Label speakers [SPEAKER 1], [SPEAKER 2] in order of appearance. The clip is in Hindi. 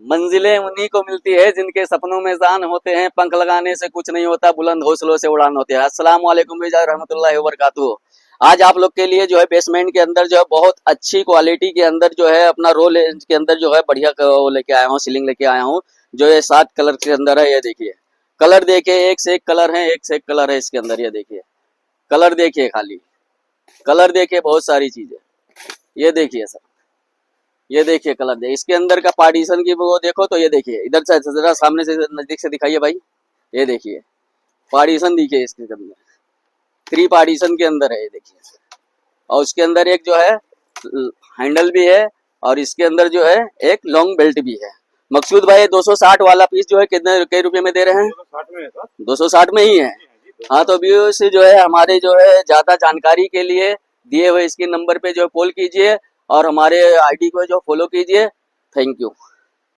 [SPEAKER 1] मंजिलें उन्हीं को मिलती है जिनके सपनों में जान होते हैं, पंख लगाने से कुछ नहीं होता, बुलंद हौसलों से उड़ान होती है। अस्सलाम वालेकुम भैया रहमतुल्लाहि व बरकातुहू। आज आप लोग के लिए जो है बेसमेंट के अंदर जो है बहुत अच्छी क्वालिटी के अंदर जो है अपना रो रेंज के अंदर जो है बढ़िया वो लेके आया हूँ, सीलिंग लेके आया हूँ जो ये 7 कलर के अंदर है। ये देखिए कलर, देखिए एक से एक कलर है, एक से एक कलर है इसके अंदर। ये देखिए कलर, देखिए खाली कलर देखिए, बहुत सारी चीजें। ये देखिए सर, ये देखिए कलर दे इसके अंदर का पार्टीशन की वो देखो तो ये देखिए, इधर से जरा सामने से नजदीक से दिखाइए भाई। ये देखिए पार्टीशन दिखिए इसके अंदर, 3 पार्टीशन के अंदर है ये देखिए। और उसके अंदर एक जो है हैंडल भी है और इसके अंदर जो है एक लॉन्ग बेल्ट भी है। मकसूद भाई 260 वाला पीस जो है कितने कई रुपए में दे रहे हैं? 260 में ही है। हाँ तो व्यूअर्स जो है हमारे जो है ज्यादा जानकारी के लिए दिए हुए इसके नंबर पे जो कॉल कीजिए और हमारे आईडी को जो फॉलो कीजिए। Thank you.